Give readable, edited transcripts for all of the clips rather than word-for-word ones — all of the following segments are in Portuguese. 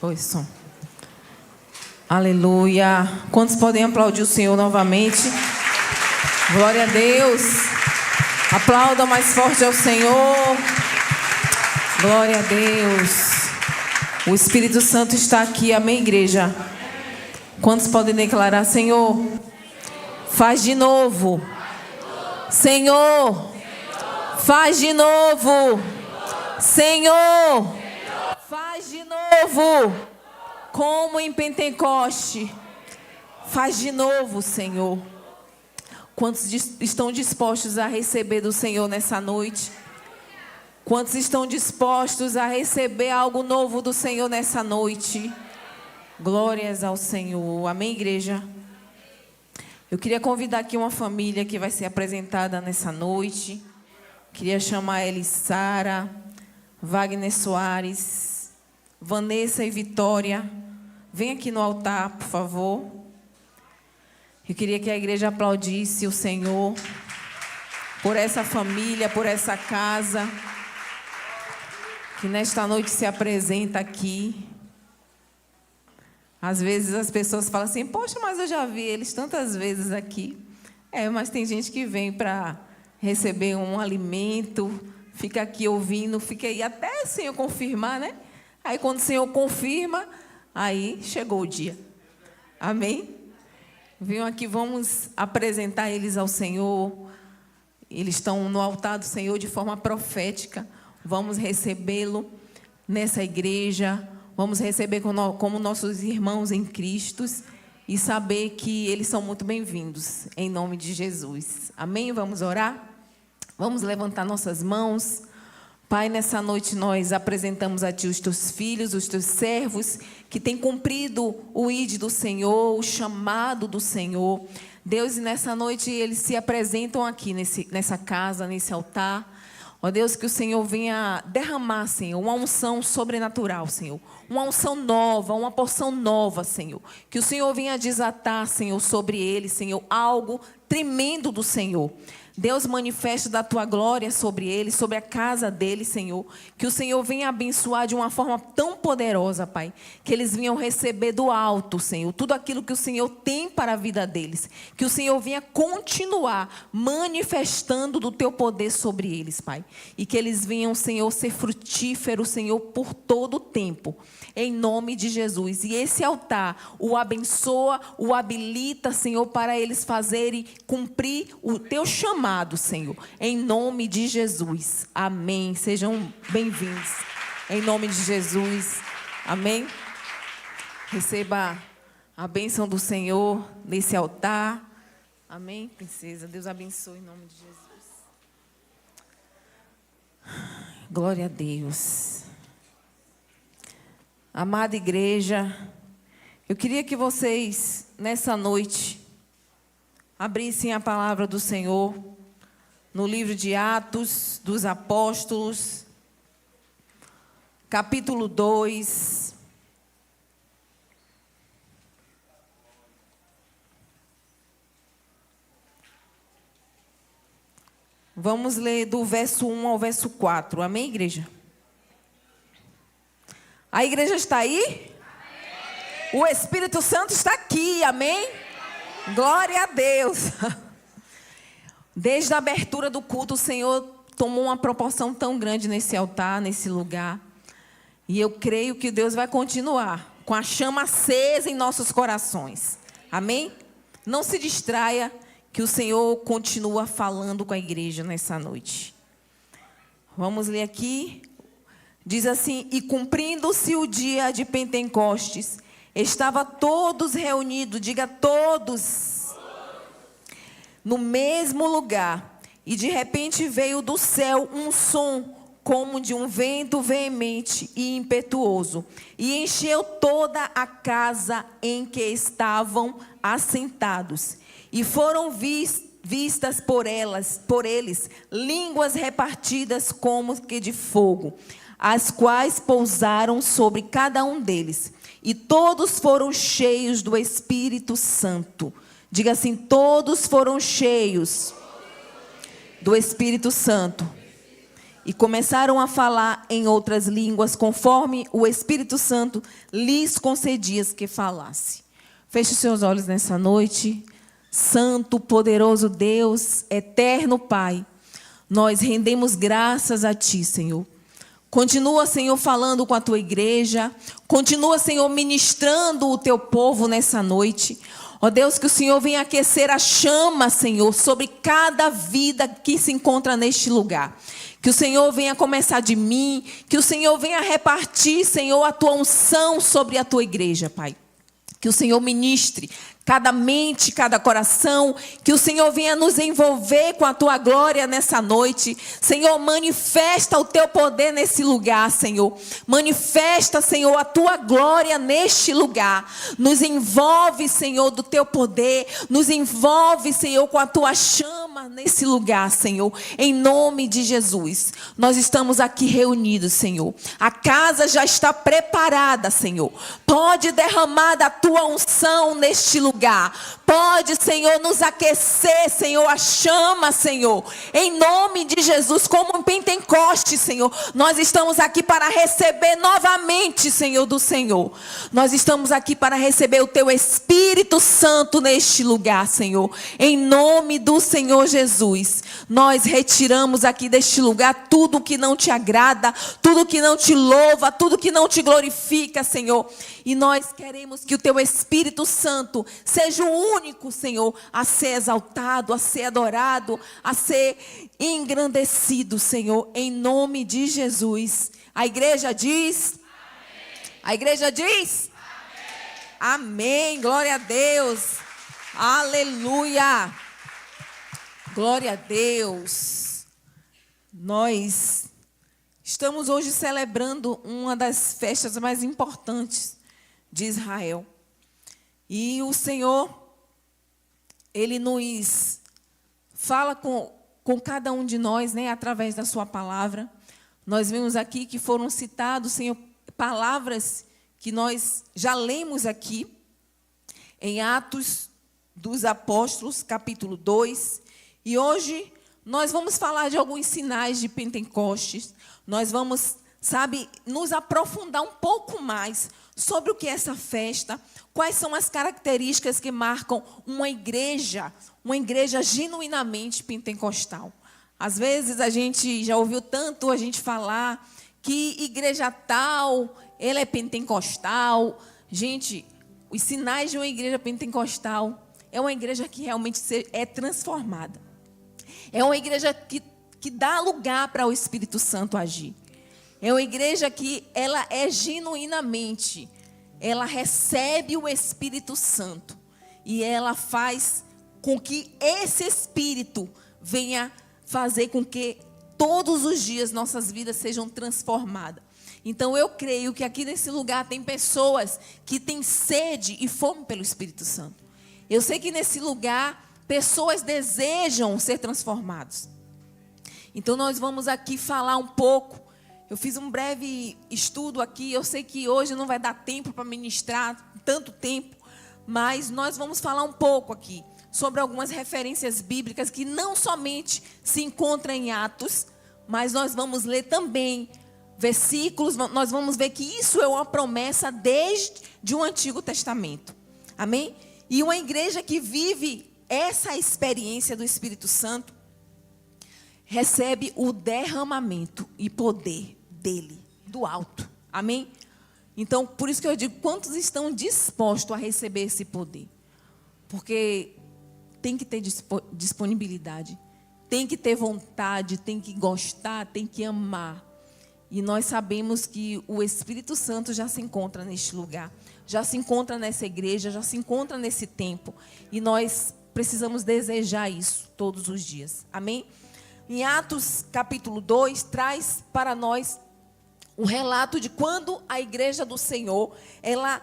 Foi som. Aleluia. Quantos podem aplaudir o Senhor novamente? Glória a Deus. Aplauda mais forte ao Senhor. Glória a Deus. O Espírito Santo está aqui. Amém, igreja? Quantos podem declarar: Senhor, faz de novo. Senhor, faz de novo. Senhor, faz de novo. Como em Pentecoste. Faz de novo, Senhor. Quantos estão dispostos a receber do Senhor nessa noite? Quantos estão dispostos a receber algo novo do Senhor nessa noite? Glórias ao Senhor. Amém, igreja? Eu queria convidar aqui uma família que vai ser apresentada nessa noite. Queria chamar Elissara, Wagner Soares, Vanessa e Vitória. Vem aqui no altar, por favor. Eu queria que a igreja aplaudisse o Senhor por essa família, por essa casa, que nesta noite se apresenta aqui. Às vezes as pessoas falam assim: poxa, mas eu já vi eles tantas vezes aqui. Mas tem gente que vem para receber um alimento, fica aqui ouvindo, fica aí até o Senhor confirmar, né? Aí quando o Senhor confirma, aí chegou o dia. Amém? Venham aqui, vamos apresentar eles ao Senhor. Eles estão no altar do Senhor de forma profética. Vamos recebê-lo nessa igreja. Vamos receber como nossos irmãos em Cristo. E saber que eles são muito bem-vindos. Em nome de Jesus. Amém? Vamos orar? Vamos levantar nossas mãos. Pai, nessa noite nós apresentamos a Ti os Teus filhos, os Teus servos, que têm cumprido o ID do Senhor, o chamado do Senhor. Deus, e nessa noite eles se apresentam aqui nessa casa, nesse altar. Ó Deus, que o Senhor venha derramar, Senhor, uma unção sobrenatural, Senhor. Uma unção nova, uma porção nova, Senhor. Que o Senhor venha desatar, Senhor, sobre eles, Senhor, algo tremendo do Senhor. Deus, manifesta da Tua glória sobre eles, sobre a casa deles, Senhor. Que o Senhor venha abençoar de uma forma tão poderosa, Pai. Que eles venham receber do alto, Senhor, tudo aquilo que o Senhor tem para a vida deles. Que o Senhor venha continuar manifestando do Teu poder sobre eles, Pai. E que eles venham, Senhor, ser frutíferos, Senhor, por todo o tempo. Em nome de Jesus. E esse altar o abençoa, o habilita, Senhor, para eles fazerem, cumprir o Teu chamado, Senhor. Em nome de Jesus. Amém. Sejam bem-vindos. Em nome de Jesus. Amém. Receba a bênção do Senhor nesse altar. Amém, princesa. Deus abençoe em nome de Jesus. Glória a Deus. Amada igreja, eu queria que vocês, nessa noite, abrissem a palavra do Senhor no livro de Atos dos Apóstolos, capítulo 2. Vamos ler do verso 1 ao verso 4. Amém, igreja? A igreja está aí? Amém. O Espírito Santo está aqui, amém? Glória a Deus. Desde a abertura do culto, o Senhor tomou uma proporção tão grande nesse altar, nesse lugar. E eu creio que Deus vai continuar com a chama acesa em nossos corações. Amém? Não se distraia, que o Senhor continua falando com a igreja nessa noite. Vamos ler aqui. Diz assim: e cumprindo-se o dia de Pentecostes, estava todos reunidos, diga todos, no mesmo lugar. E de repente veio do céu um som, como de um vento veemente e impetuoso, e encheu toda a casa em que estavam assentados. E foram vistas por eles, línguas repartidas como que de fogo, as quais pousaram sobre cada um deles. E todos foram cheios do Espírito Santo. Diga assim: todos foram cheios do Espírito Santo. e começaram a falar em outras línguas, conforme o Espírito Santo lhes concedia que falasse. Feche os seus olhos nessa noite. Santo, poderoso Deus, eterno Pai, nós rendemos graças a Ti, Senhor. Continua, Senhor, falando com a Tua igreja. Continua, Senhor, ministrando o Teu povo nessa noite. Ó Deus, que o Senhor venha aquecer a chama, Senhor, sobre cada vida que se encontra neste lugar. Que o Senhor venha começar de mim. Que o Senhor venha repartir, Senhor, a Tua unção sobre a Tua igreja, Pai. Que o Senhor ministre cada mente, cada coração, que o Senhor venha nos envolver com a Tua glória nessa noite. Senhor, manifesta o Teu poder nesse lugar, Senhor. Manifesta, Senhor, a Tua glória neste lugar. Nos envolve, Senhor, do Teu poder. Nos envolve, Senhor, com a Tua chama nesse lugar, Senhor. Em nome de Jesus. Nós estamos aqui reunidos, Senhor. A casa já está preparada, Senhor. Pode derramar da Tua unção neste lugar. Pode, Senhor, nos aquecer, Senhor, a chama, Senhor, em nome de Jesus, como em Pentecostes, Senhor. Nós estamos aqui para receber novamente, Senhor, do Senhor. Nós estamos aqui para receber o Teu Espírito Santo neste lugar, Senhor. Em nome do Senhor Jesus, nós retiramos aqui deste lugar tudo que não Te agrada, tudo que não Te louva, tudo que não Te glorifica, Senhor. E nós queremos que o Teu Espírito Santo seja o único, Senhor, a ser exaltado, a ser adorado, a ser engrandecido, Senhor, em nome de Jesus. A igreja diz? Amém. A igreja diz? Amém. Amém. Glória a Deus. Aleluia. Glória a Deus. Nós estamos hoje celebrando uma das festas mais importantes de Israel. E o Senhor, Ele nos fala com cada um de nós, né, através da Sua palavra. Nós vemos aqui que foram citados, Senhor, palavras que nós já lemos aqui, em Atos dos Apóstolos, capítulo 2. E hoje nós vamos falar de alguns sinais de Pentecostes. Nós vamos, nos aprofundar um pouco mais sobre o que é essa festa, quais são as características que marcam uma igreja genuinamente pentecostal. Às vezes a gente já ouviu tanto a gente falar que igreja tal, ela é pentecostal. Gente, os sinais de uma igreja pentecostal é uma igreja que realmente é transformada. É uma igreja que dá lugar para o Espírito Santo agir. É uma igreja que ela é genuinamente, ela recebe o Espírito Santo e ela faz com que esse Espírito venha fazer com que todos os dias nossas vidas sejam transformadas. Então eu creio que aqui nesse lugar tem pessoas que têm sede e fome pelo Espírito Santo. Eu sei que nesse lugar pessoas desejam ser transformados. Então nós vamos aqui falar um pouco. Eu fiz um breve estudo aqui, eu sei que hoje não vai dar tempo para ministrar tanto tempo, mas nós vamos falar um pouco aqui sobre algumas referências bíblicas que não somente se encontram em Atos, mas nós vamos ler também versículos, nós vamos ver que isso é uma promessa desde o Antigo Testamento. Amém? E uma igreja que vive essa experiência do Espírito Santo recebe o derramamento e poder dele, do alto. Amém? Então, por isso que eu digo, quantos estão dispostos a receber esse poder? Porque tem que ter disponibilidade, tem que ter vontade, tem que gostar, tem que amar. E nós sabemos que o Espírito Santo já se encontra neste lugar, já se encontra nessa igreja, já se encontra nesse tempo. E nós precisamos desejar isso todos os dias. Amém? Em Atos capítulo 2, traz para nós o relato de quando a igreja do Senhor, ela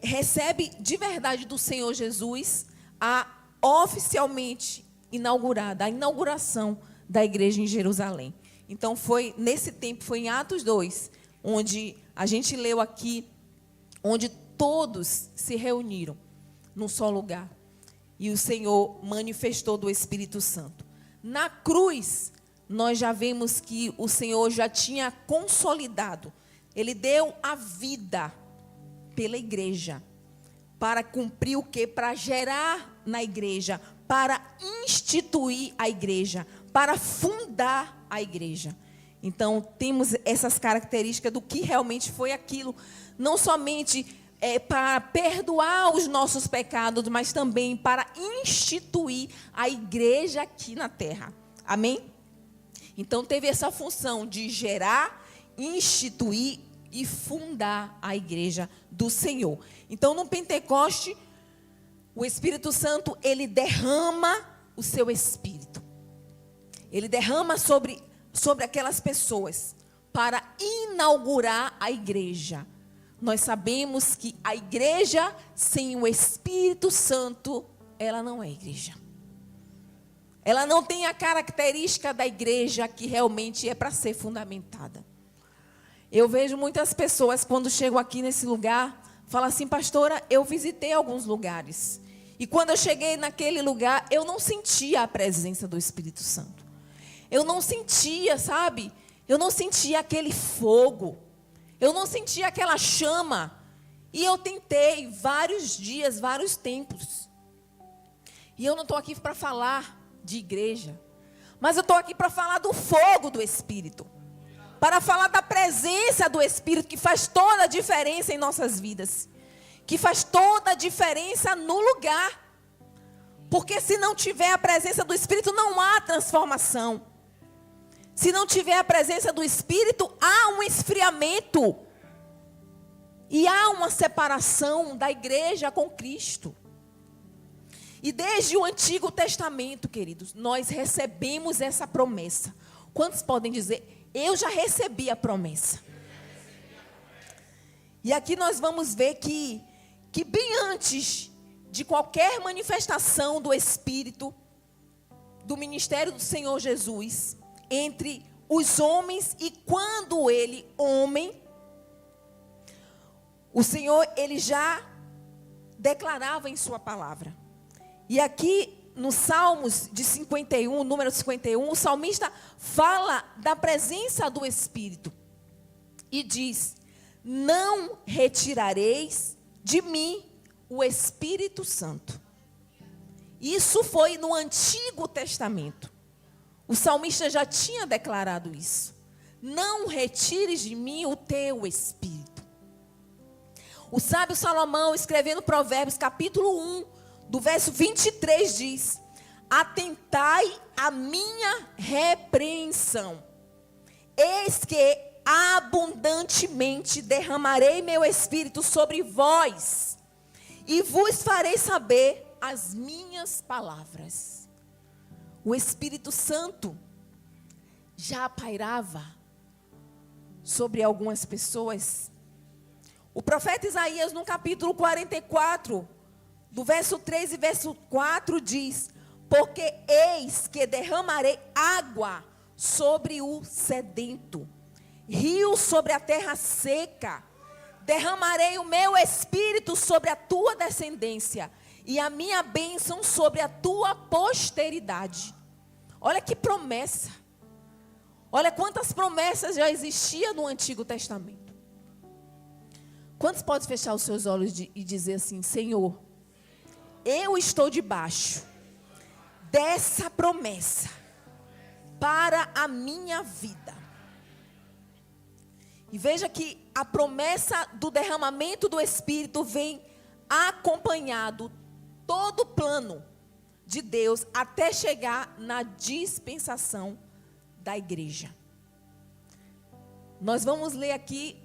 recebe de verdade do Senhor Jesus a oficialmente inaugurada, a inauguração da igreja em Jerusalém. Então foi nesse tempo, foi em Atos 2, onde a gente leu aqui, onde todos se reuniram num só lugar. E o Senhor manifestou do Espírito Santo. Na cruz, nós já vemos que o Senhor já tinha consolidado. Ele deu a vida pela igreja. Para cumprir o quê? Para gerar na igreja, para instituir a igreja, para fundar a igreja. Então, temos essas características do que realmente foi aquilo. Não somente para perdoar os nossos pecados, mas também para instituir a igreja aqui na terra. Amém? Então, teve essa função de gerar, instituir e fundar a igreja do Senhor. Então, no Pentecoste, o Espírito Santo, ele derrama o seu Espírito. Ele derrama sobre aquelas pessoas para inaugurar a igreja. Nós sabemos que a igreja sem o Espírito Santo, ela não é igreja. Ela não tem a característica da igreja que realmente é para ser fundamentada. Eu vejo muitas pessoas, quando chegam aqui nesse lugar, falam assim: pastora, eu visitei alguns lugares. E quando eu cheguei naquele lugar, eu não sentia a presença do Espírito Santo. Eu não sentia, sabe? Eu não sentia aquele fogo. Eu não sentia aquela chama. E eu tentei vários dias, vários tempos. E eu não estou aqui para falar de igreja. Mas eu estou aqui para falar do fogo do Espírito. Para falar da presença do Espírito, que faz toda a diferença em nossas vidas. Que faz toda a diferença no lugar. Porque se não tiver a presença do Espírito, não há transformação. Se não tiver a presença do Espírito, há um esfriamento. E há uma separação da igreja com Cristo. E desde o Antigo Testamento, queridos, nós recebemos essa promessa. Quantos podem dizer: eu já recebi a promessa? E aqui nós vamos ver que bem antes de qualquer manifestação do Espírito, do ministério do Senhor Jesus, entre os homens, e quando ele, homem, o Senhor, ele já declarava em sua palavra. E aqui no Salmos de 51, número 51, o salmista fala da presença do Espírito. E diz: não retirareis de mim o Espírito Santo. Isso foi no Antigo Testamento. O salmista já tinha declarado isso. Não retires de mim o teu Espírito. O sábio Salomão, escrevendo Provérbios, capítulo 1, do verso 23, diz: atentai à minha repreensão. Eis que abundantemente derramarei meu Espírito sobre vós, e vos farei saber as minhas palavras. O Espírito Santo já pairava sobre algumas pessoas. O profeta Isaías, no capítulo 44, do verso 3 e verso 4, diz: porque eis que derramarei água sobre o sedento, rio sobre a terra seca. Derramarei o meu Espírito sobre a tua descendência, e a minha bênção sobre a tua posteridade. Olha que promessa. Olha quantas promessas já existiam no Antigo Testamento. Quantos podem fechar os seus olhos e dizer assim: Senhor, eu estou debaixo dessa promessa para a minha vida. E veja que a promessa do derramamento do Espírito vem acompanhado todo o plano de Deus até chegar na dispensação da igreja. Nós vamos ler aqui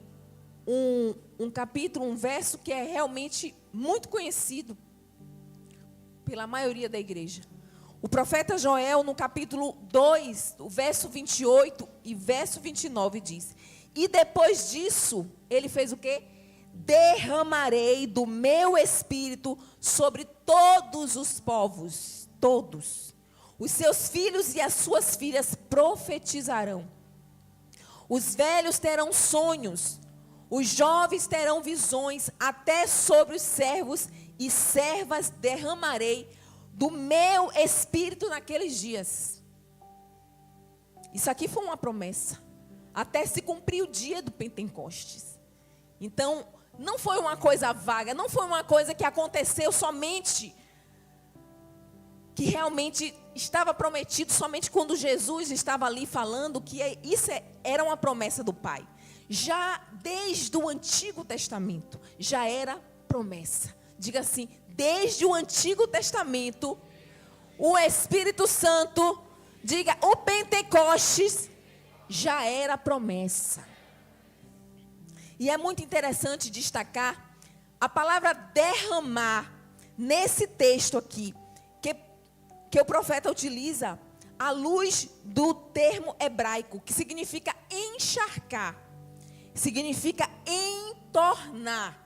um capítulo, um verso que é realmente muito conhecido pela maioria da igreja. O profeta Joel, no capítulo 2, o verso 28 e verso 29, diz: e depois disso, ele fez o quê? Derramarei do meu Espírito sobre todos os povos, todos. Os seus filhos e as suas filhas profetizarão. Os velhos terão sonhos, os jovens terão visões, até sobre os servos e servas derramarei do meu Espírito naqueles dias. Isso aqui foi uma promessa, até se cumprir o dia do Pentecostes. Então, não foi uma coisa vaga, não foi uma coisa que aconteceu somente, que realmente estava prometido somente quando Jesus estava ali falando que isso era uma promessa do Pai. Já desde o Antigo Testamento, já era promessa. Diga assim, desde o Antigo Testamento, o Espírito Santo, diga, o Pentecostes já era promessa. E é muito interessante destacar a palavra derramar nesse texto aqui, que o profeta utiliza à luz do termo hebraico, que significa encharcar, significa entornar.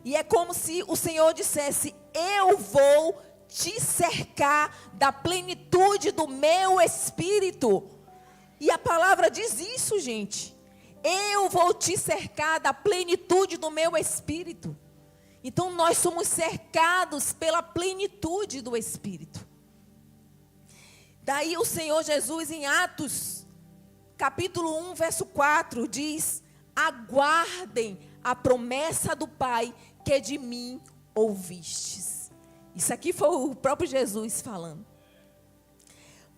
E é como se o Senhor dissesse, eu vou te cercar da plenitude do meu Espírito. E a palavra diz isso, gente. Eu vou te cercar da plenitude do meu Espírito. Então nós somos cercados pela plenitude do Espírito. Daí o Senhor Jesus em Atos, capítulo 1, verso 4, diz, aguardem a promessa do Pai que de mim ouvistes. Isso aqui foi o próprio Jesus falando.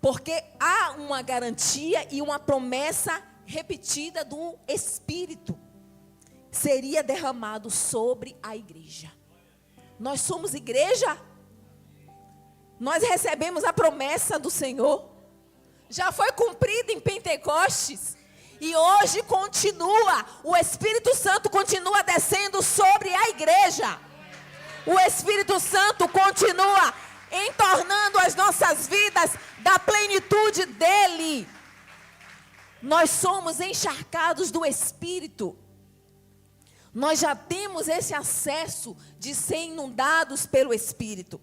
Porque há uma garantia e uma promessa repetida do Espírito. Seria derramado sobre a igreja. Nós somos igreja. Nós recebemos a promessa do Senhor. Já foi cumprida em Pentecostes. E hoje continua. O Espírito Santo continua descendo sobre a igreja. O Espírito Santo continua entornando as nossas vidas da plenitude dele. Nós somos encharcados do Espírito. Nós já temos esse acesso de ser inundados pelo Espírito.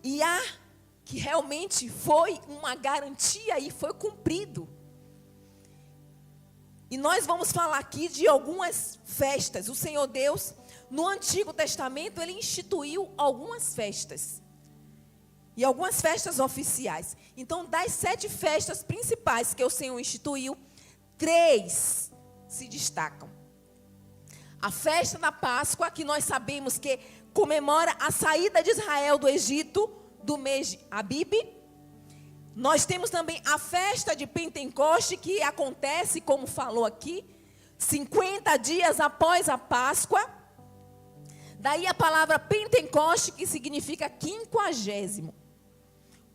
E há que realmente foi uma garantia e foi cumprido. E nós vamos falar aqui de algumas festas. O Senhor Deus, no Antigo Testamento, Ele instituiu algumas festas. E algumas festas oficiais. Então, das 7 festas principais que o Senhor instituiu, 3 se destacam. A festa da Páscoa, que nós sabemos que comemora a saída de Israel do Egito, do mês de Abib. Nós temos também a festa de Pentecoste, que acontece, como falou aqui, 50 dias após a Páscoa. Daí a palavra Pentecoste, que significa 50º.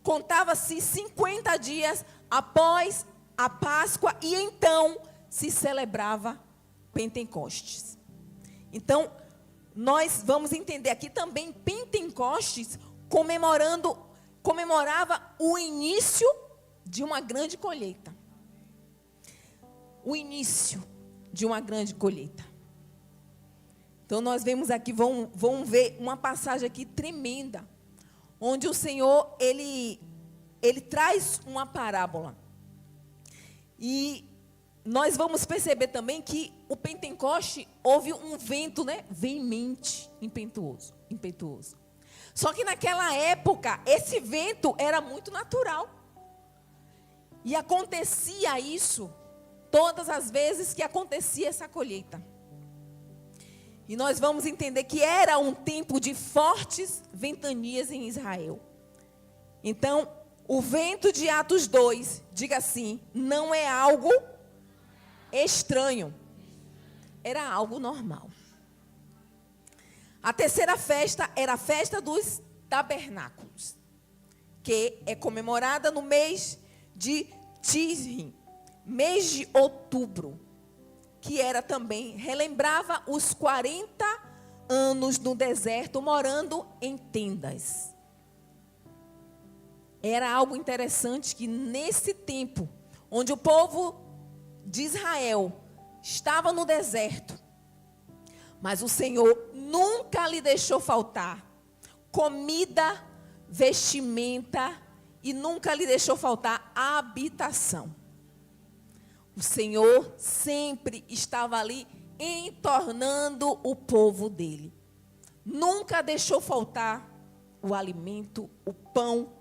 Contava-se 50 dias após a Páscoa e então se celebrava Pentecostes. Então, nós vamos entender aqui também Pentecostes comemorava o início de uma grande colheita. O início de uma grande colheita. Então, nós vemos aqui, vamos ver uma passagem aqui tremenda, onde o Senhor, Ele traz uma parábola. E nós vamos perceber também que o Pentecoste houve um vento, veemente, impetuoso. Só que naquela época, esse vento era muito natural. E acontecia isso todas as vezes que acontecia essa colheita. E nós vamos entender que era um tempo de fortes ventanias em Israel. Então, o vento de Atos 2, diga assim, não é algo estranho. Era algo normal. A terceira festa era a festa dos tabernáculos, que é comemorada no mês de Tisrim, mês de outubro, que era também, relembrava os 40 anos no deserto, morando em tendas. Era algo interessante que nesse tempo, onde o povo de Israel estava no deserto, mas o Senhor nunca lhe deixou faltar comida, vestimenta e nunca lhe deixou faltar habitação. O Senhor sempre estava ali entornando o povo dele. Nunca deixou faltar o alimento, o pão.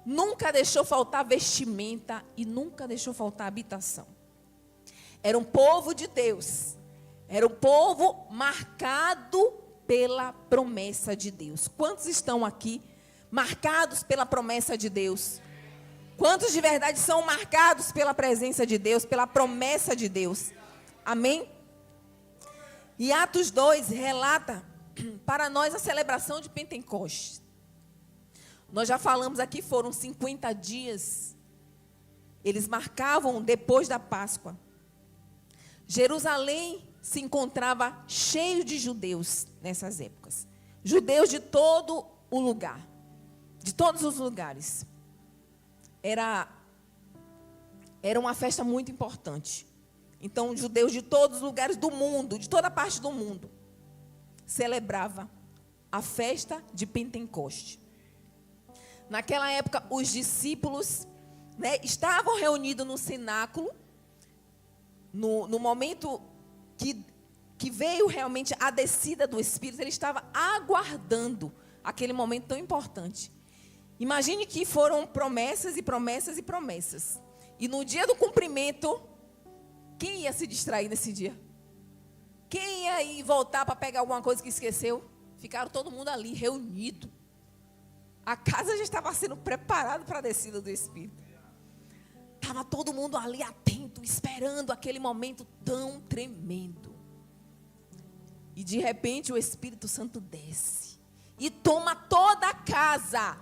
nunca deixou faltar vestimenta e nunca deixou faltar habitação. Era um povo de Deus. Era um povo marcado pela promessa de Deus. Quantos estão aqui marcados pela promessa de Deus? Quantos de verdade são marcados pela presença de Deus, pela promessa de Deus? Amém? E Atos 2 relata para nós a celebração de Pentecostes. Nós já falamos aqui, foram 50 dias. Eles marcavam depois da Páscoa. Jerusalém se encontrava cheio de judeus nessas épocas. Judeus de todo o lugar. De todos os lugares. Era uma festa muito importante. Então, judeus de todos os lugares do mundo, de toda parte do mundo, celebrava a festa de Pentecoste. Naquela época, os discípulos, estavam reunidos no cenáculo, no momento que veio realmente a descida do Espírito. Ele estava aguardando aquele momento tão importante. Imagine que foram promessas e promessas e promessas. E no dia do cumprimento, quem ia se distrair nesse dia? Quem ia ir voltar para pegar alguma coisa que esqueceu? Ficaram todo mundo ali, reunido. A casa já estava sendo preparada para a descida do Espírito. Estava todo mundo ali atento, esperando aquele momento tão tremendo. E de repente o Espírito Santo desce e toma toda a casa.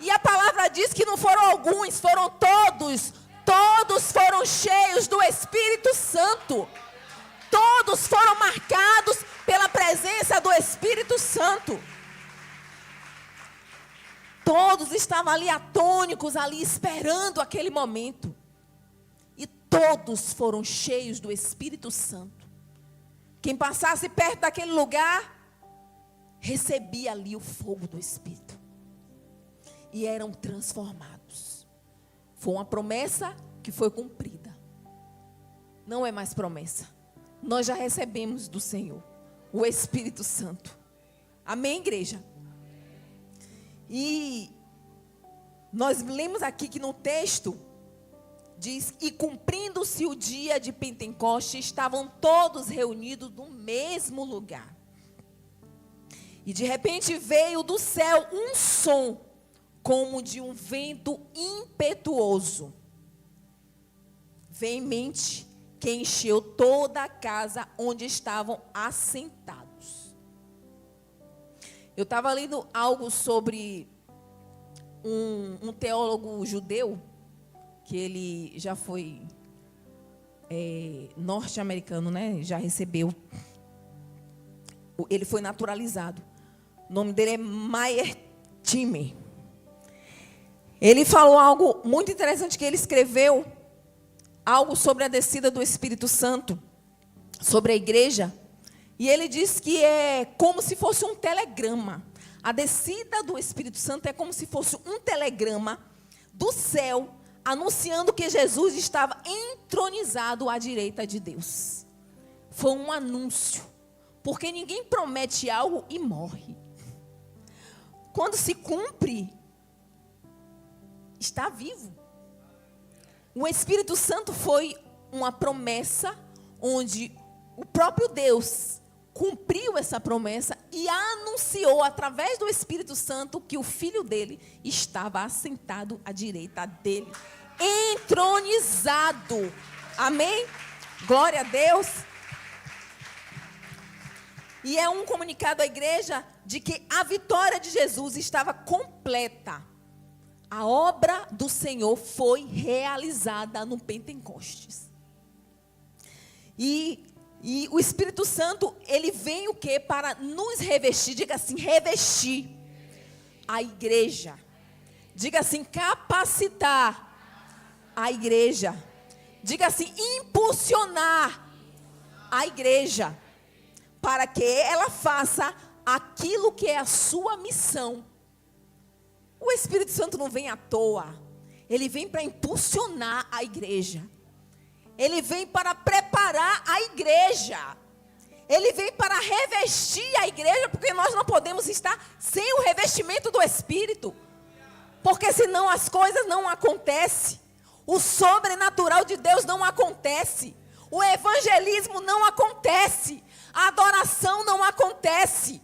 E a palavra diz que não foram alguns, foram todos. Todos foram cheios do Espírito Santo. Todos foram marcados pela presença do Espírito Santo. Todos estavam ali atônicos, ali esperando aquele momento. E todos foram cheios do Espírito Santo. Quem passasse perto daquele lugar, recebia ali o fogo do Espírito. E eram transformados. Foi uma promessa que foi cumprida. Não é mais promessa. Nós já recebemos do Senhor o Espírito Santo. Amém, igreja? E nós lemos aqui que no texto diz: e cumprindo-se o dia de Pentecostes, estavam todos reunidos no mesmo lugar. E de repente veio do céu um som, como de um vento impetuoso, veemente, que encheu toda a casa onde estavam assentados. Eu estava lendo algo sobre um teólogo judeu, que ele já foi norte-americano, já recebeu, ele foi naturalizado. O nome dele é Meyer Timmer. Ele falou algo muito interessante, que ele escreveu algo sobre a descida do Espírito Santo, sobre a igreja. E ele diz que é como se fosse um telegrama. A descida do Espírito Santo é como se fosse um telegrama do céu, anunciando que Jesus estava entronizado à direita de Deus. Foi um anúncio, porque ninguém promete algo e morre. Quando se cumpre, está vivo. O Espírito Santo foi uma promessa onde o próprio Deus cumpriu essa promessa e anunciou através do Espírito Santo que o Filho dele estava assentado à direita dele, entronizado. Amém? Glória a Deus. E é um comunicado à igreja de que a vitória de Jesus estava completa. A obra do Senhor foi realizada no Pentecostes. E o Espírito Santo, ele vem o quê? Para nos revestir. Diga assim, revestir a igreja. Diga assim, capacitar a igreja. Diga assim, impulsionar a igreja, para que ela faça aquilo que é a sua missão. O Espírito Santo não vem à toa. Ele vem para impulsionar a igreja. Ele vem para preparar a igreja. Ele vem para revestir a igreja, porque nós não podemos estar sem o revestimento do Espírito. Porque senão as coisas não acontecem. O sobrenatural de Deus não acontece. O evangelismo não acontece. A adoração não acontece.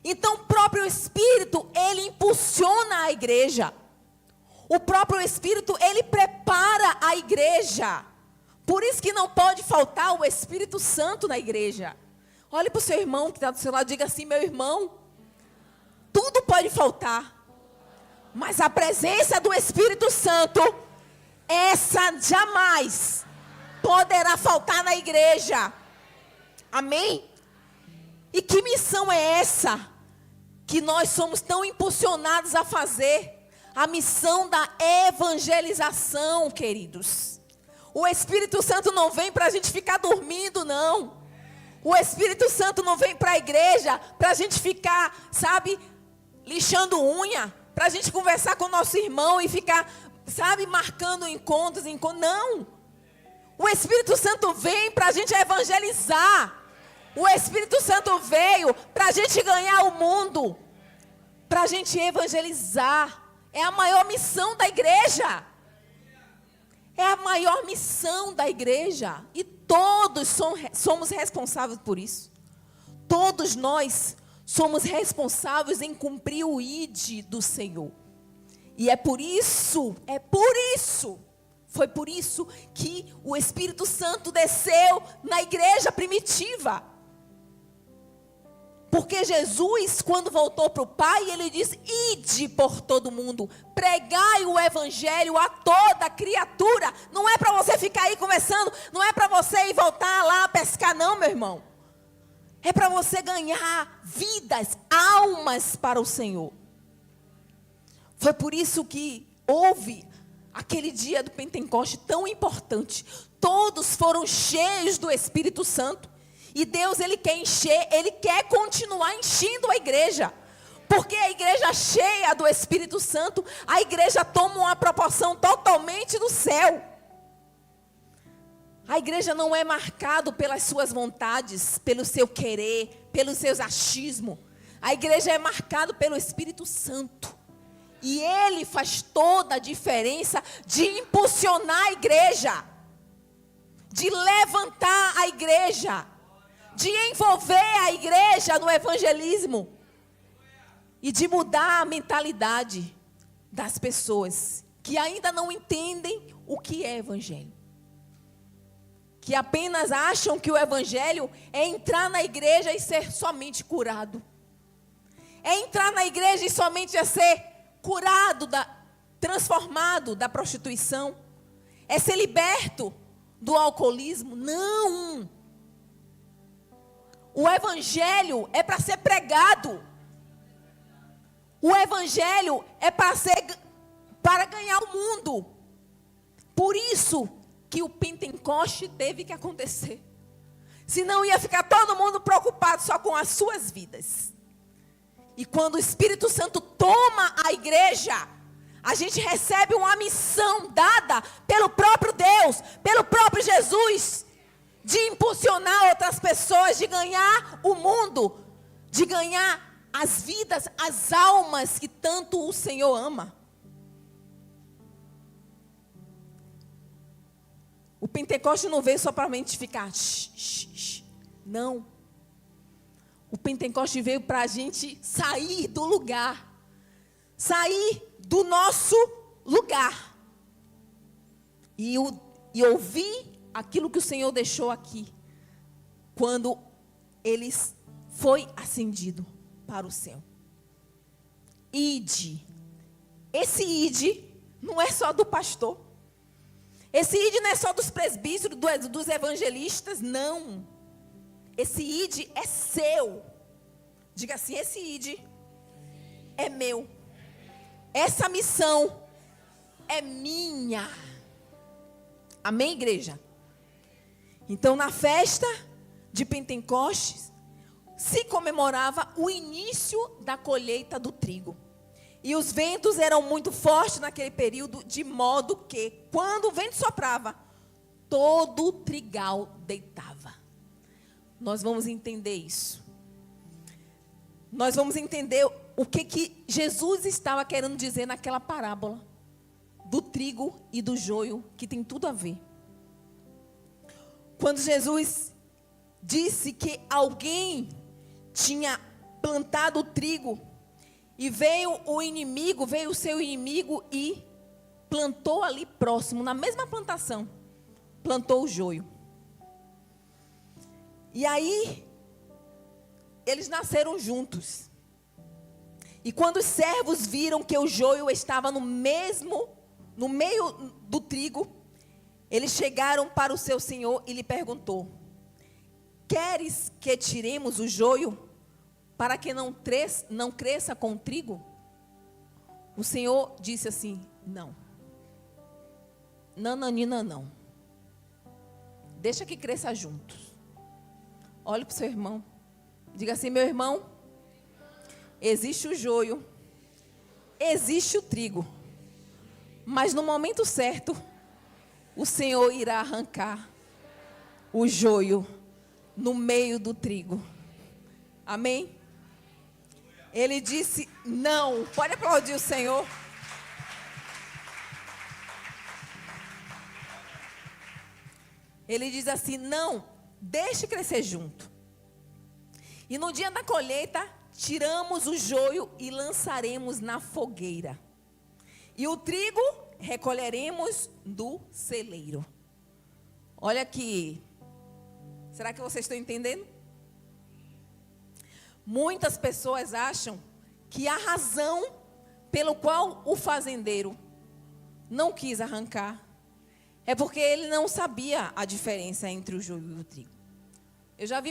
Então o próprio Espírito, ele impulsiona a igreja. O próprio Espírito, ele prepara a igreja. Por isso que não pode faltar o Espírito Santo na igreja. Olhe para o seu irmão que está do seu lado e diga assim: meu irmão, tudo pode faltar. Mas a presença do Espírito Santo, essa jamais poderá faltar na igreja. Amém? E que missão é essa que nós somos tão impulsionados a fazer? A missão da evangelização, queridos. O Espírito Santo não vem para a gente ficar dormindo, não. O Espírito Santo não vem para a igreja para a gente ficar, sabe, lixando unha, para a gente conversar com o nosso irmão e ficar, sabe, marcando encontros. Não. O Espírito Santo vem para a gente evangelizar. O Espírito Santo veio para a gente ganhar o mundo, para a gente evangelizar. É a maior missão da igreja. É a maior missão da igreja. E todos somos responsáveis por isso. Todos nós somos responsáveis em cumprir o ID do Senhor. E foi por isso que o Espírito Santo desceu na igreja primitiva. Porque Jesus, quando voltou para o Pai, ele disse: ide por todo mundo, pregai o evangelho a toda criatura. Não é para você ficar aí conversando, não é para você ir voltar lá a pescar, não, meu irmão. É para você ganhar vidas, almas para o Senhor. Foi por isso que houve aquele dia do Pentecoste tão importante. Todos foram cheios do Espírito Santo. E Deus, ele quer encher, ele quer continuar enchendo a igreja. Porque a igreja cheia do Espírito Santo, a igreja toma uma proporção totalmente do céu. A igreja não é marcada pelas suas vontades, pelo seu querer, pelos seus achismos. A igreja é marcada pelo Espírito Santo. E ele faz toda a diferença de impulsionar a igreja, de levantar a igreja, de envolver a igreja no evangelismo e de mudar a mentalidade das pessoas que ainda não entendem o que é evangelho. Que apenas acham que o evangelho é entrar na igreja e ser somente curado. É entrar na igreja e somente é ser curado, transformado da prostituição. É ser liberto do alcoolismo. Não! O evangelho é para ser pregado. O evangelho é para ganhar o mundo. Por isso que o Pentecoste teve que acontecer. Senão ia ficar todo mundo preocupado só com as suas vidas. E quando o Espírito Santo toma a igreja, a gente recebe uma missão dada pelo próprio Deus, pelo próprio Jesus, de impulsionar outras pessoas, de ganhar o mundo, de ganhar as vidas, as almas que tanto o Senhor ama. O Pentecoste não veio só para a gente ficar não. O Pentecoste veio para a gente sair do lugar, sair do nosso lugar e ouvir aquilo que o Senhor deixou aqui, quando ele foi ascendido para o céu. Ide. Esse ide não é só do pastor. Esse ide não é só dos presbíteros, dos evangelistas, não. Esse ide é seu. Diga assim: esse ide é meu. Essa missão é minha. Amém, igreja? Então, na festa de Pentecostes, se comemorava o início da colheita do trigo. E os ventos eram muito fortes naquele período, de modo que, quando o vento soprava, todo o trigal deitava. Nós vamos entender isso. Nós vamos entender o que Jesus estava querendo dizer naquela parábola do trigo e do joio, que tem tudo a ver. Quando Jesus disse que alguém tinha plantado o trigo e veio o seu inimigo e plantou ali próximo, na mesma plantação, plantou o joio. E aí, eles nasceram juntos. E quando os servos viram que o joio estava no meio do trigo, eles chegaram para o seu senhor e lhe perguntou: queres que tiremos o joio para que não cresça com o trigo? O Senhor disse assim: não. Nananina, não. Deixa que cresça juntos. Olhe para o seu irmão. Diga assim: meu irmão, existe o joio, existe o trigo, mas no momento certo, o Senhor irá arrancar o joio no meio do trigo. Amém? Ele disse não. Pode aplaudir o Senhor. Ele diz assim: não, deixe crescer junto. E no dia da colheita, tiramos o joio e lançaremos na fogueira. E o trigo recolheremos do celeiro. Olha aqui. Será que vocês estão entendendo? Muitas pessoas acham que a razão pelo qual o fazendeiro não quis arrancar é porque ele não sabia a diferença entre o joio e o trigo. Eu já vi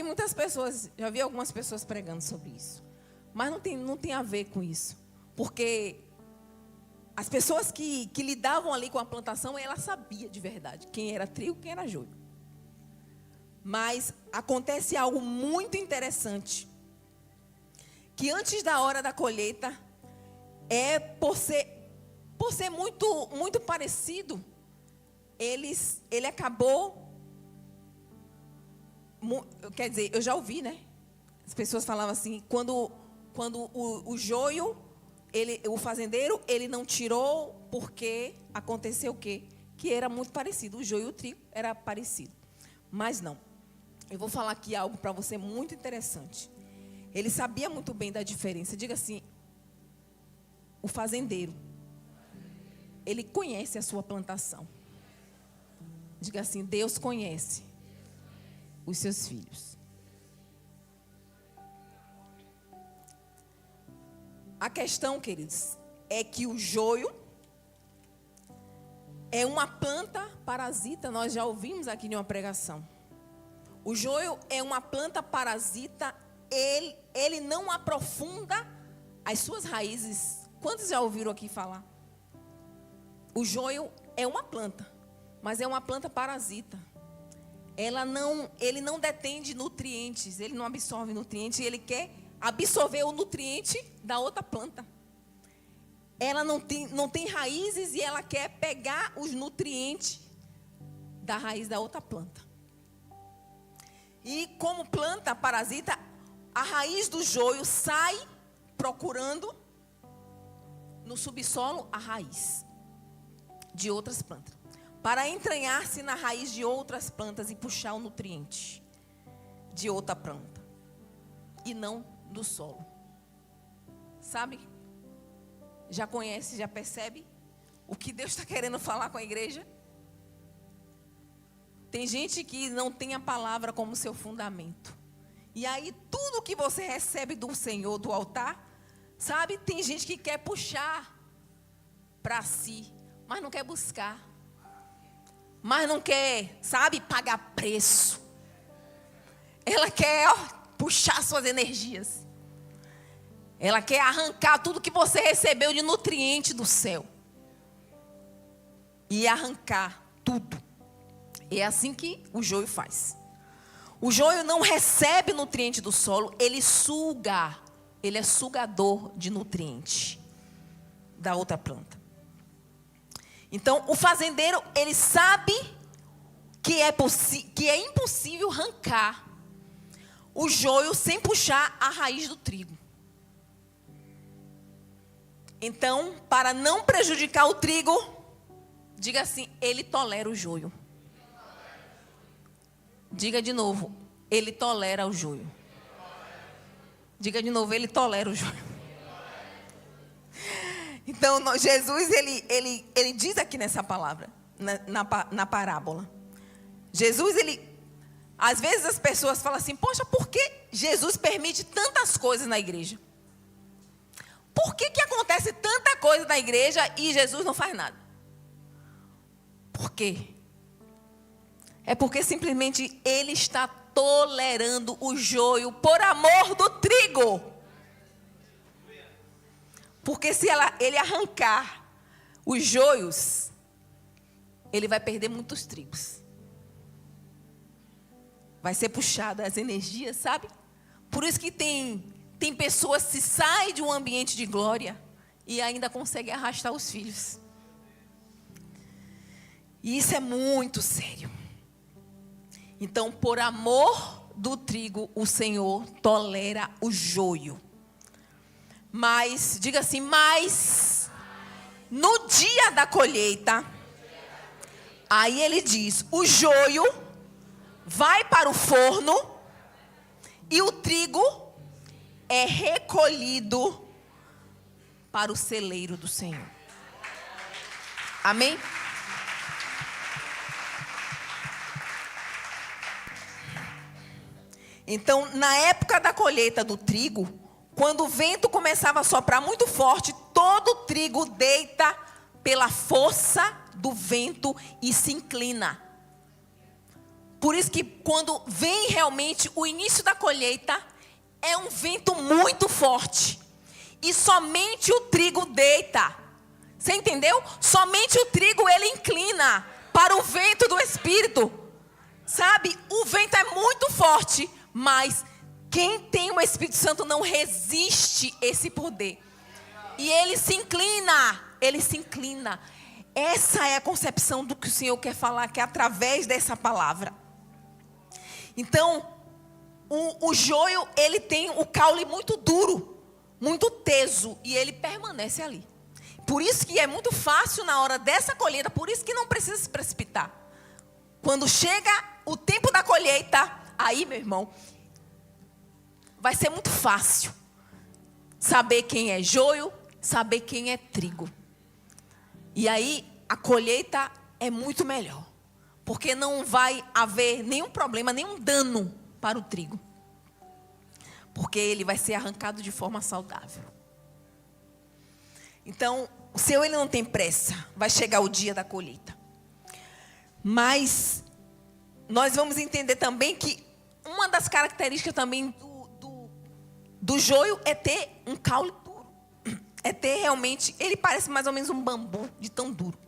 algumas pessoas pregando sobre isso. Mas não tem a ver com isso. Porque as pessoas que lidavam ali com a plantação, ela sabia de verdade quem era trigo e quem era joio. Mas acontece algo muito interessante. Que antes da hora da colheita, por ser muito, muito parecido, ele acabou... Quer dizer, eu já ouvi, né? As pessoas falavam assim, quando o joio, o fazendeiro, ele não tirou porque aconteceu o quê? Que era muito parecido. O joio e o trigo era parecido. Mas não. Eu vou falar aqui algo para você muito interessante. Ele sabia muito bem da diferença. Diga assim, o fazendeiro, ele conhece a sua plantação. Diga assim, Deus conhece os seus filhos. A questão, queridos, é que o joio é uma planta parasita. Nós já ouvimos aqui em uma pregação. O joio é uma planta parasita. Ele não aprofunda as suas raízes. Quantos já ouviram aqui falar? O joio é uma planta, mas é uma planta parasita. Ele não detém de nutrientes, ele não absorve nutrientes, ele quer absorver o nutriente da outra planta. Ela não tem raízes e ela quer pegar os nutrientes da raiz da outra planta. E como planta parasita, a raiz do joio sai procurando no subsolo a raiz de outras plantas, para entranhar-se na raiz de outras plantas e puxar o nutriente de outra planta, e não do solo. Sabe? Já conhece, já percebe o que Deus está querendo falar com a igreja? Tem gente que não tem a palavra como seu fundamento. E aí tudo que você recebe do Senhor, do altar, sabe? Tem gente que quer puxar para si, mas não quer buscar. Mas não quer, sabe, pagar preço. Ela quer puxar suas energias. Ela quer arrancar tudo que você recebeu de nutriente do céu. E arrancar tudo. É assim que o joio faz. O joio não recebe nutriente do solo, ele suga. Ele é sugador de nutriente da outra planta. Então, o fazendeiro, ele sabe que é impossível arrancar o joio sem puxar a raiz do trigo. Então, para não prejudicar o trigo, diga assim, ele tolera o joio. Diga de novo, ele tolera o joio. Diga de novo, ele tolera o joio. Então, Jesus, ele diz aqui nessa palavra, na parábola. Jesus, às vezes as pessoas falam assim, poxa, por que Jesus permite tantas coisas na igreja? Por que acontece tanta coisa na igreja e Jesus não faz nada? Por quê? É porque simplesmente ele está tolerando o joio por amor do trigo. Porque se ele arrancar os joios, ele vai perder muitos trigos. Vai ser puxada as energias, sabe? Por isso que tem pessoas que saem de um ambiente de glória e ainda conseguem arrastar os filhos. E isso é muito sério. Então, por amor do trigo, o Senhor tolera o joio. Mas, diga assim, mas no dia da colheita, aí ele diz, o joio vai para o forno e o trigo é recolhido para o celeiro do Senhor. Amém? Então, na época da colheita do trigo, quando o vento começava a soprar muito forte, todo o trigo deita pela força do vento e se inclina. Por isso que quando vem realmente o início da colheita, é um vento muito forte. E somente o trigo deita. Você entendeu? Somente o trigo ele inclina para o vento do Espírito. Sabe? O vento é muito forte, mas quem tem o Espírito Santo não resiste esse poder. E ele se inclina. Ele se inclina. Essa é a concepção do que o Senhor quer falar, que é através dessa palavra. Então, o joio, ele tem o caule muito duro, muito teso, e ele permanece ali. Por isso que é muito fácil na hora dessa colheita, por isso que não precisa se precipitar. Quando chega o tempo da colheita, aí, meu irmão, vai ser muito fácil saber quem é joio, saber quem é trigo. E aí, a colheita é muito melhor. Porque não vai haver nenhum problema, nenhum dano para o trigo. Porque ele vai ser arrancado de forma saudável. Então, o Senhor ele não tem pressa. Vai chegar o dia da colheita. Mas, nós vamos entender também que uma das características também do joio é ter um caule duro. É ter realmente, ele parece mais ou menos um bambu de tão duro.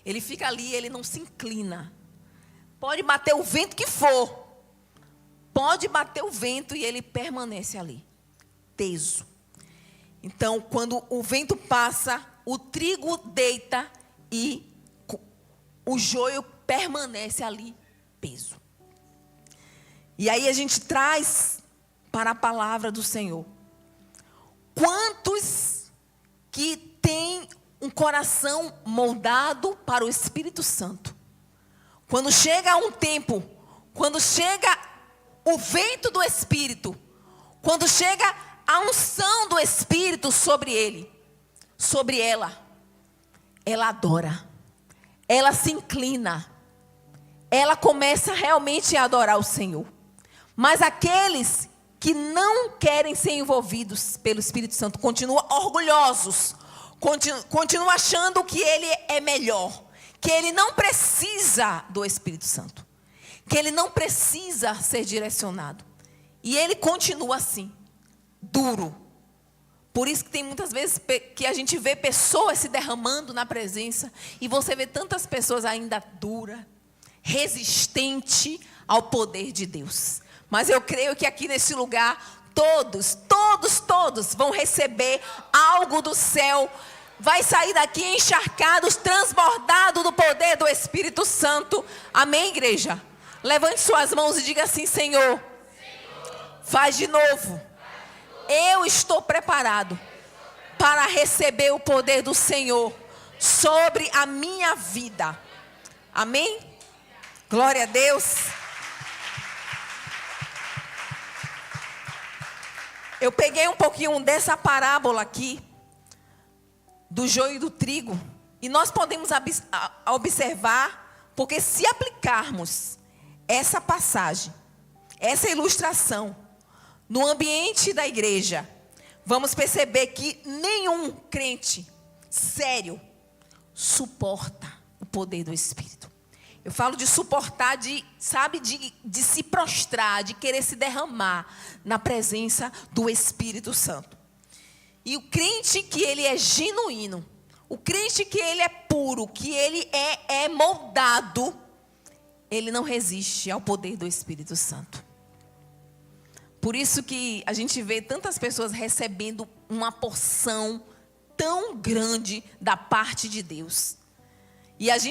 Ele fica ali, ele não se inclina. Pode bater o vento que for. Pode bater o vento e ele permanece ali, teso. Então, quando o vento passa, o trigo deita e o joio permanece ali, peso. E aí a gente traz para a palavra do Senhor. Quantos que têm um coração moldado para o Espírito Santo? Quando chega um tempo, quando chega o vento do Espírito, quando chega a unção do Espírito sobre ele, sobre ela adora, ela se inclina, ela começa realmente a adorar o Senhor. Mas aqueles que não querem ser envolvidos pelo Espírito Santo, continuam orgulhosos, continua achando que ele é melhor, que ele não precisa do Espírito Santo, que ele não precisa ser direcionado. E ele continua assim, duro. Por isso que tem muitas vezes que a gente vê pessoas se derramando na presença, e você vê tantas pessoas ainda duras, resistentes ao poder de Deus. Mas eu creio que aqui nesse lugar, todos vão receber algo do céu. Vai sair daqui encharcados, transbordados do poder do Espírito Santo. Amém, igreja? Levante suas mãos e diga assim: Senhor, faz de novo. Eu estou preparado para receber o poder do Senhor sobre a minha vida. Amém? Glória a Deus. Eu peguei um pouquinho dessa parábola aqui, do joio e do trigo, e nós podemos observar, porque se aplicarmos essa passagem, essa ilustração, no ambiente da igreja, vamos perceber que nenhum crente sério suporta o poder do Espírito. Eu falo de suportar, de se prostrar, de querer se derramar na presença do Espírito Santo. E o crente que ele é genuíno, o crente que ele é puro, que ele é moldado, ele não resiste ao poder do Espírito Santo. Por isso que a gente vê tantas pessoas recebendo uma porção tão grande da parte de Deus. E às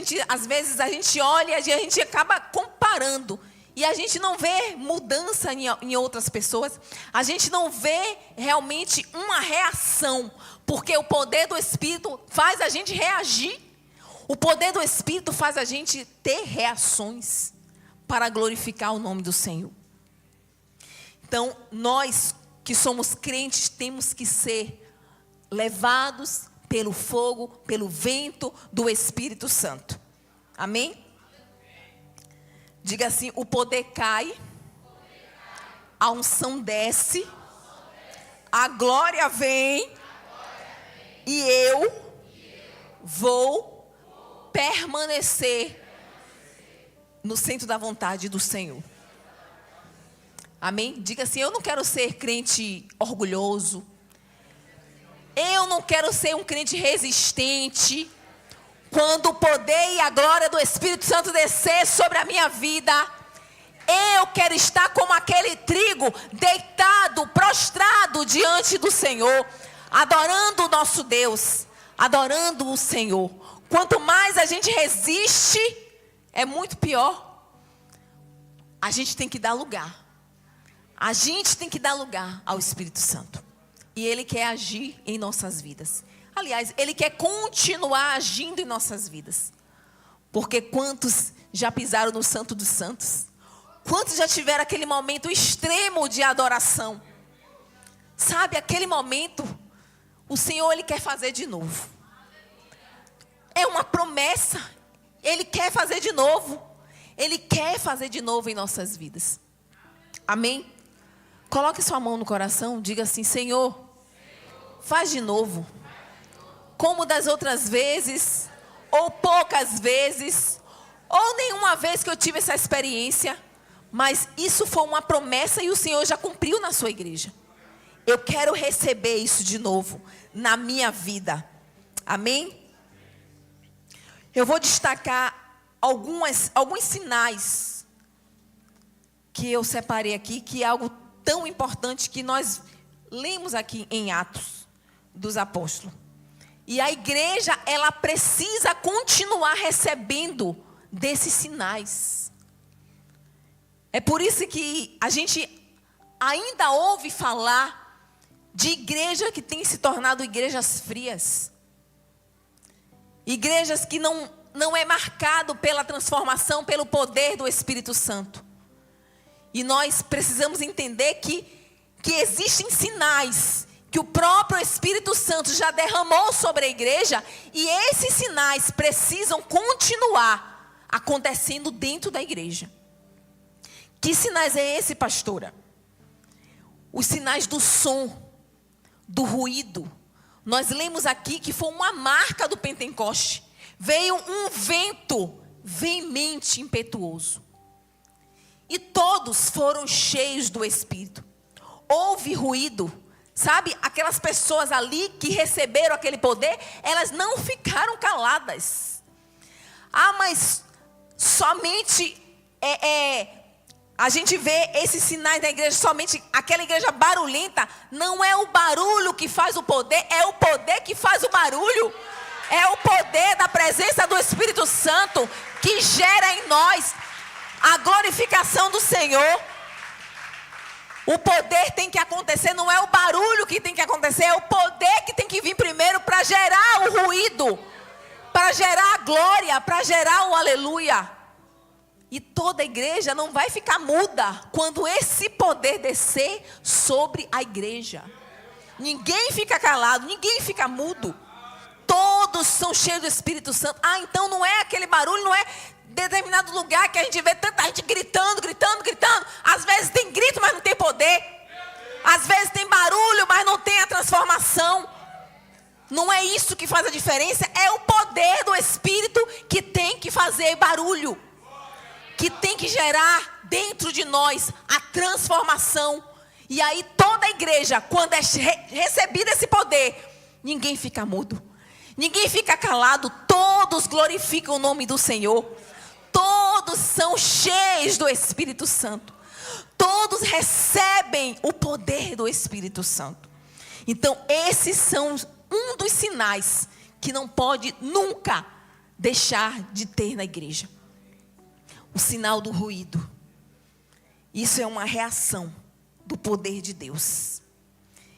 vezes a gente olha e a gente acaba comparando. E a gente não vê mudança em outras pessoas. A gente não vê realmente uma reação. Porque o poder do Espírito faz a gente reagir. O poder do Espírito faz a gente ter reações para glorificar o nome do Senhor. Então, nós que somos crentes temos que ser levados pelo fogo, pelo vento do Espírito Santo. Amém? Diga assim: o poder cai, a unção desce, a glória vem, e eu vou permanecer no centro da vontade do Senhor. Amém? Diga assim: eu não quero ser crente orgulhoso. Eu não quero ser um crente resistente. Quando o poder e a glória do Espírito Santo descer sobre a minha vida, eu quero estar como aquele trigo, deitado, prostrado diante do Senhor, adorando o nosso Deus, adorando o Senhor. Quanto mais a gente resiste, é muito pior. A gente tem que dar lugar. A gente tem que dar lugar ao Espírito Santo. E Ele quer agir em nossas vidas. Aliás, Ele quer continuar agindo em nossas vidas. Porque quantos já pisaram no Santo dos Santos? Quantos já tiveram aquele momento extremo de adoração? Sabe, aquele momento, o Senhor, Ele quer fazer de novo. É uma promessa. Ele quer fazer de novo. Ele quer fazer de novo em nossas vidas. Amém? Coloque sua mão no coração, diga assim: Senhor, faz de novo. Como das outras vezes, ou poucas vezes, ou nenhuma vez que eu tive essa experiência, mas isso foi uma promessa e o Senhor já cumpriu na sua igreja. Eu quero receber isso de novo na minha vida. Amém? Eu vou destacar alguns sinais que eu separei aqui, que é algo tão importante que nós lemos aqui em Atos dos Apóstolos. E a igreja, ela precisa continuar recebendo desses sinais. É por isso que a gente ainda ouve falar de igreja que tem se tornado igrejas frias. Igrejas que não é marcado pela transformação, pelo poder do Espírito Santo. E nós precisamos entender que existem sinais que o próprio Espírito Santo já derramou sobre a igreja, e esses sinais precisam continuar acontecendo dentro da igreja. Que sinais é esse, pastora? Os sinais do som, do ruído. Nós lemos aqui que foi uma marca do Pentecoste. Veio um vento veemente, impetuoso. E todos foram cheios do Espírito. Houve ruído. Sabe, aquelas pessoas ali que receberam aquele poder, elas não ficaram caladas. Ah, mas somente a gente vê esses sinais da igreja, somente aquela igreja barulhenta. Não é o barulho que faz o poder, é o poder que faz o barulho. É o poder da presença do Espírito Santo que gera em nós a glorificação do Senhor. O poder tem que acontecer, não é o barulho que tem que acontecer, é o poder que tem que vir primeiro para gerar o ruído, para gerar a glória, para gerar o aleluia. E toda a igreja não vai ficar muda quando esse poder descer sobre a igreja. Ninguém fica calado, ninguém fica mudo. Todos são cheios do Espírito Santo. Ah, então não é aquele barulho, não é determinado lugar que a gente vê tanta gente gritando. Às vezes tem grito, mas não tem poder. Às vezes tem barulho, mas não tem a transformação. Não é isso que faz a diferença. É o poder do Espírito que tem que fazer barulho, que tem que gerar dentro de nós a transformação. E aí toda a igreja, quando é recebida esse poder, ninguém fica mudo, ninguém fica calado, todos glorificam o nome do Senhor. Todos são cheios do Espírito Santo. Todos recebem o poder do Espírito Santo. Então esses são um dos sinais que não pode nunca deixar de ter na igreja. O sinal do ruído. Isso é uma reação do poder de Deus.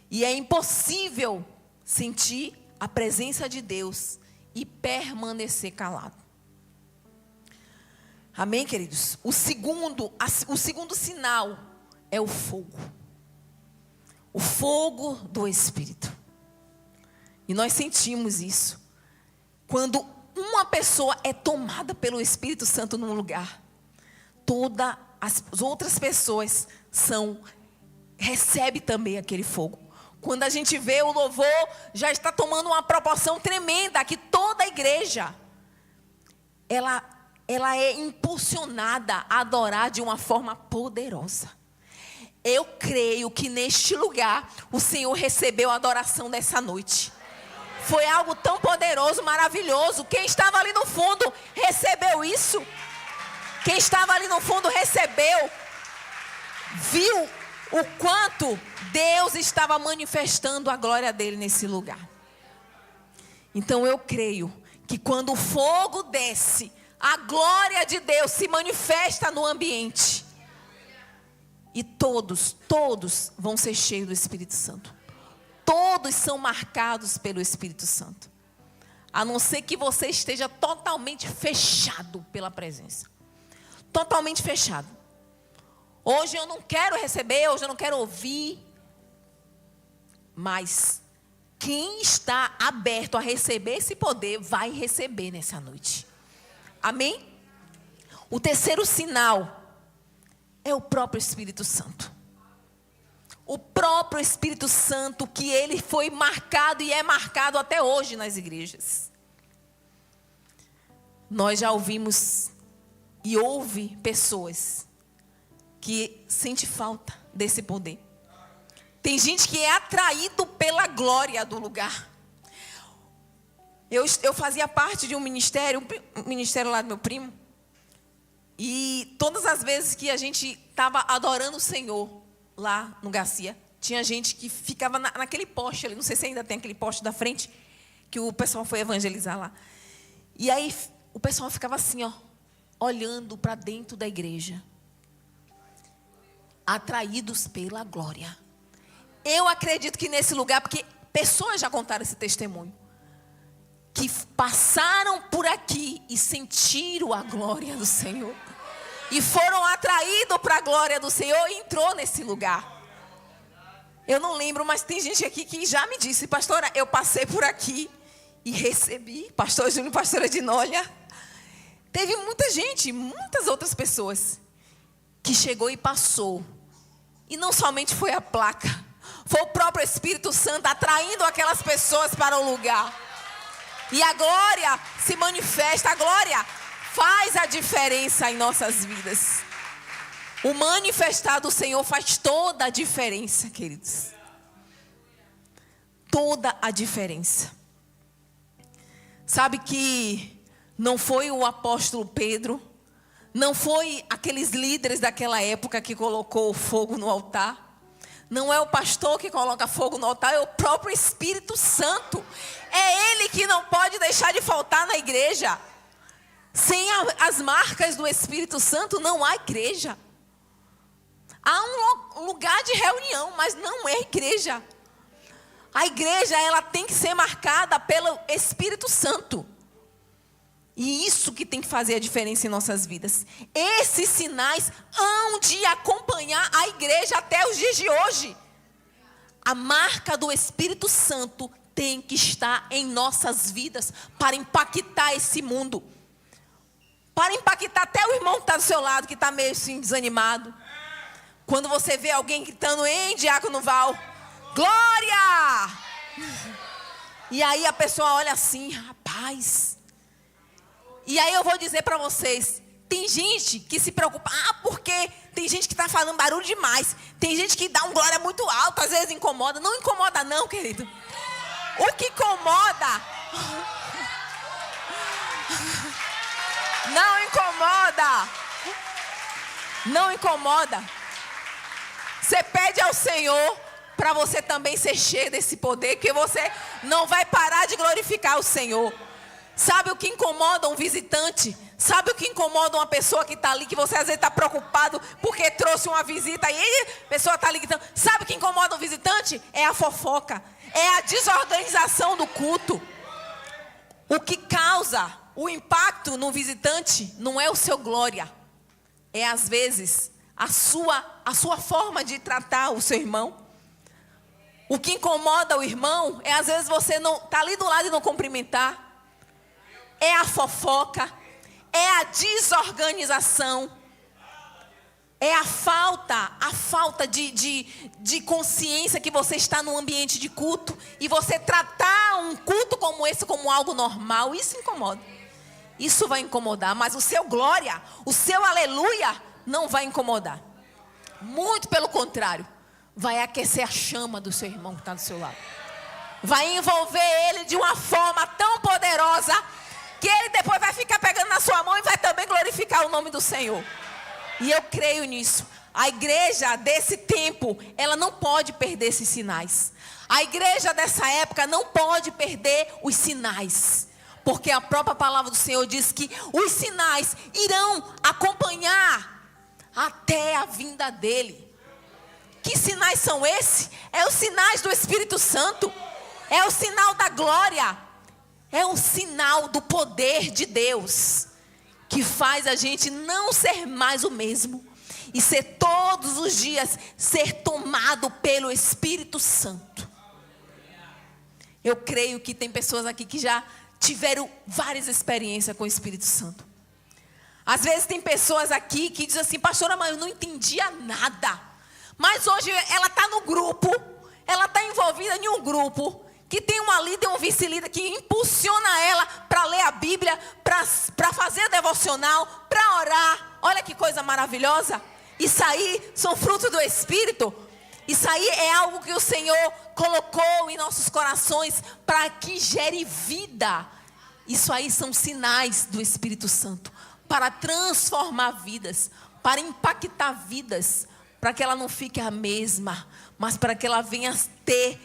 E é impossível sentir a presença de Deus e permanecer calado. Amém, queridos? O segundo sinal é o fogo. O fogo do Espírito. E nós sentimos isso. Quando uma pessoa é tomada pelo Espírito Santo num lugar, todas as outras pessoas recebem também aquele fogo. Quando a gente vê o louvor, já está tomando uma proporção tremenda, que toda a igreja, ela é impulsionada a adorar de uma forma poderosa. Eu creio que neste lugar, o Senhor recebeu a adoração dessa noite. Foi algo tão poderoso, maravilhoso. Quem estava ali no fundo, recebeu isso. Quem estava ali no fundo, recebeu. Viu o quanto Deus estava manifestando a glória dele nesse lugar. Então eu creio que quando o fogo desce, a glória de Deus se manifesta no ambiente. E todos vão ser cheios do Espírito Santo. Todos são marcados pelo Espírito Santo. A não ser que você esteja totalmente fechado pela presença. Totalmente fechado. Hoje eu não quero receber, hoje eu não quero ouvir. Mas quem está aberto a receber esse poder, vai receber nessa noite. Amém? O terceiro sinal é o próprio Espírito Santo. O próprio Espírito Santo, que ele foi marcado e é marcado até hoje nas igrejas. Nós já ouvimos e ouve pessoas que sentem falta desse poder. Tem gente que é atraído pela glória do lugar. Eu fazia parte de um ministério lá do meu primo. E todas as vezes que a gente estava adorando o Senhor, lá no Garcia, tinha gente que ficava naquele poste ali, não sei se ainda tem aquele poste da frente, que o pessoal foi evangelizar lá. E aí o pessoal ficava assim, ó, olhando para dentro da igreja, atraídos pela glória. Eu acredito que nesse lugar, porque pessoas já contaram esse testemunho, que passaram por aqui e sentiram a glória do Senhor. E foram atraídos para a glória do Senhor e entrou nesse lugar. Eu não lembro, mas tem gente aqui que já me disse, pastora, eu passei por aqui e recebi. Pastor Júnior, pastora Dinólia. Teve muita gente, muitas outras pessoas que chegou e passou. E não somente foi a placa, foi o próprio Espírito Santo atraindo aquelas pessoas para o lugar. E a glória se manifesta, a glória faz a diferença em nossas vidas. O manifestar do Senhor faz toda a diferença, queridos. Toda a diferença. Sabe que não foi o apóstolo Pedro, não foi aqueles líderes daquela época que colocou o fogo no altar. Não é o pastor que coloca fogo no altar, é o próprio Espírito Santo. É Ele que não pode deixar de faltar na igreja. Sem as marcas do Espírito Santo não há igreja. Há um lugar lugar de reunião, mas não é igreja. A igreja, ela tem que ser marcada pelo Espírito Santo. E isso que tem que fazer a diferença em nossas vidas. Esses sinais hão de acompanhar a igreja até os dias de hoje. A marca do Espírito Santo tem que estar em nossas vidas para impactar esse mundo. Para impactar até o irmão que está do seu lado, que está meio assim desanimado. Quando você vê alguém gritando, hein, Diácono Val, glória! E aí a pessoa olha assim, rapaz. E aí eu vou dizer para vocês, tem gente que se preocupa, porque tem gente que está falando barulho demais. Tem gente que dá um glória muito alto, às vezes incomoda. Não incomoda não, querido. O que incomoda... Não incomoda. Não incomoda. Você pede ao Senhor para você também ser cheio desse poder, que você não vai parar de glorificar o Senhor. Sabe o que incomoda um visitante? Sabe o que incomoda uma pessoa que está ali, que você às vezes está preocupado porque trouxe uma visita e a pessoa está ali gritando. Sabe o que incomoda um visitante? É a fofoca, é a desorganização do culto. O que causa o impacto no visitante não é o seu glória, é às vezes a sua forma de tratar o seu irmão. O que incomoda o irmão é às vezes você não tá ali do lado e não cumprimentar. É a fofoca, é a desorganização, é a falta de consciência que você está num ambiente de culto e você tratar um culto como esse como algo normal. Isso incomoda. Isso vai incomodar, mas o seu glória, o seu aleluia não vai incomodar. Muito pelo contrário, vai aquecer a chama do seu irmão que está do seu lado. Vai envolver ele de uma forma tão poderosa que ele depois vai ficar pegando na sua mão e vai também glorificar o nome do Senhor. E eu creio nisso. A igreja desse tempo, ela não pode perder esses sinais. A igreja dessa época não pode perder os sinais. Porque a própria palavra do Senhor diz que os sinais irão acompanhar até a vinda dele. Que sinais são esses? É os sinais do Espírito Santo. É o sinal da glória. É um sinal do poder de Deus, que faz a gente não ser mais o mesmo e ser todos os dias ser tomado pelo Espírito Santo. Eu creio que tem pessoas aqui que já tiveram várias experiências com o Espírito Santo. Às vezes tem pessoas aqui que dizem assim, pastora, mas eu não entendia nada. Mas hoje ela está no grupo, ela está envolvida em um grupo que tem uma líder, um vice-líder que impulsiona ela para ler a Bíblia, para fazer a devocional, para orar. Olha que coisa maravilhosa. Isso aí são frutos do Espírito. Isso aí é algo que o Senhor colocou em nossos corações para que gere vida. Isso aí são sinais do Espírito Santo para transformar vidas, para impactar vidas, para que ela não fique a mesma, mas para que ela venha ter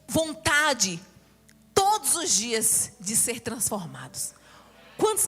vontade todos os dias de ser transformados. Quantos